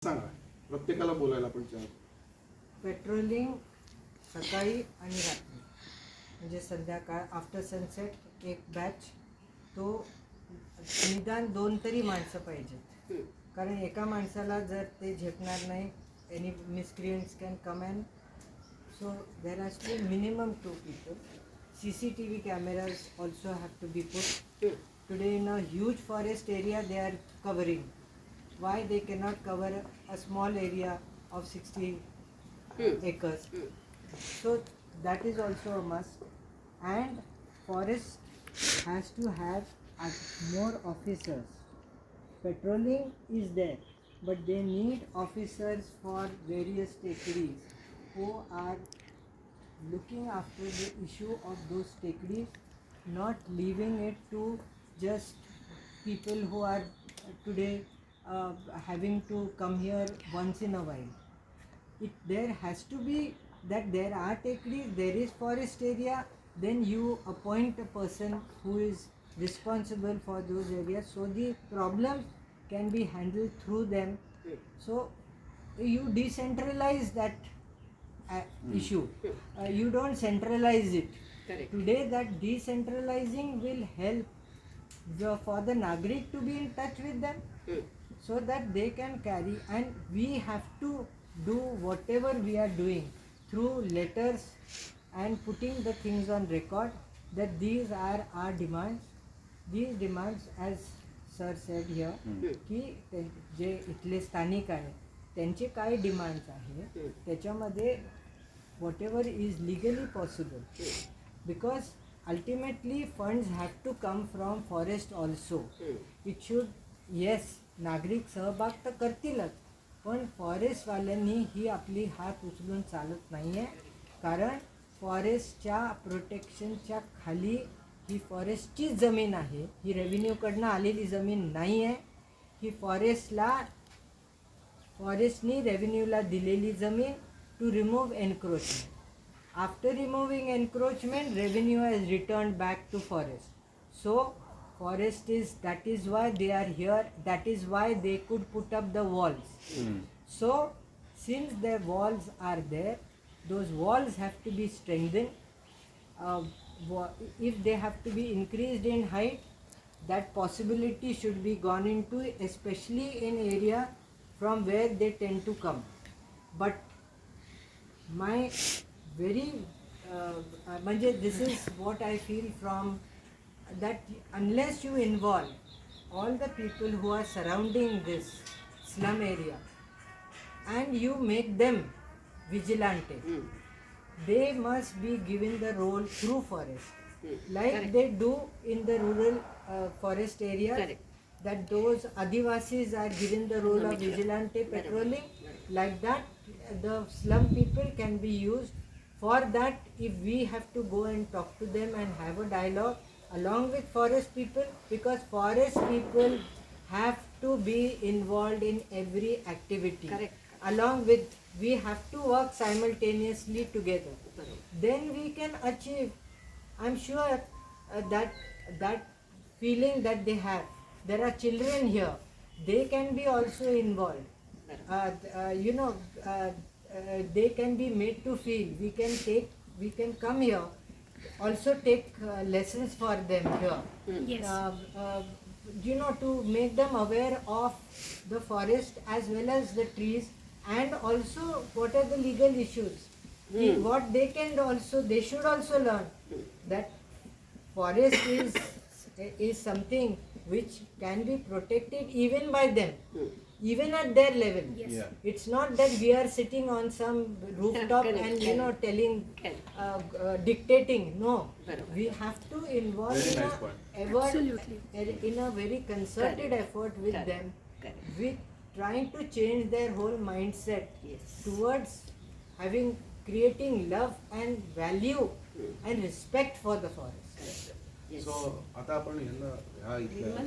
सांगा प्रत्येकाला बोलायला पण चार. पेट्रोलिंग सकाळी आणि रात्री म्हणजे संध्याकाळ आफ्टर सनसेट एक बॅच तो निदान 2 तरी माणसं पाहिजेत. कारण एका माणसाला जर ते झेपणार नाही any miscreants can come and so there has to minimum 2 people. CCTV cameras also have to be put. Today in a huge forest area they are covering. Why they cannot cover a small area of 60 acres? So that is also a must. And forest has to have more officers. Patrolling is there, but they need officers for various takeries who are looking after the issue of those takeries, not leaving it to just people who are today having to come here once in a while. There has to be that there are takeries, there is forest area, then you appoint a person who is responsible for those areas so the problems can be handled through them. So you decentralize that issue. You don't centralize it. Correct. Today that decentralizing will help for the Nagrik to be in touch with them so that they can carry, and we have to do whatever we are doing through letters and putting the things on record that these are our demands. These demands, as sir said here, की जे इथले स्थानिक आहे त्यांचे काय demands आहे त्याच्यामध्ये whatever is legally possible, because ultimately funds have to come from forest also. It should, yes, नागरिक सहभाग तर करतीलच, पण फॉरेस्टवाल्यांनी ही आपली हात उचलून चालत नाही आहे. कारण फॉरेस्टच्या प्रोटेक्शनच्या खाली ही फॉरेस्टचीच जमीन आहे, ही रेव्हेन्यूकडनं आलेली जमीन नाही आहे. ही फॉरेस्टनी रेव्हेन्यूला दिलेली जमीन to remove encroachment. After removing encroachment, revenue has returned back to forest. So forest is, that is why they are here, that is why they could put up the walls. So since the walls are there, those walls have to be strengthened. If they have to be increased in height, that possibility should be gone into, especially in area from where they tend to come. But my very this is what I feel from that, unless you involve all the people who are surrounding this slum area and you make them vigilante, they must be given the role through forest, like Correct. they do in the rural forest areas. Correct. That those Adivasis are given the role of vigilante patrolling. Like that, the slum people can be used for that. If we have to go and talk to them and have a dialogue along with forest people, because forest people have to be involved in every activity. Correct. Along with, we have to work simultaneously together. Then we can achieve, I'm sure that feeling that they have. There are children here, they can be also involved. They can be made to feel, we can come here, also take lessons for them here. Yes. To make them aware of the forest as well as the trees, and also what are the legal issues. What they should also learn that forest is something which can be protected even by them, even at their level. Yes. Yeah. It's not that we are sitting on some rooftop Correct, and correct. telling, Correct. dictating. No, Barabar. we have to involve Very in nice a point. Absolutely. in a very concerted Correct. effort with Correct. them, Correct. with trying to change their whole mindset Yes. towards creating love and value and respect for the forest. Yes. सो आता आपण ह्या इथल्या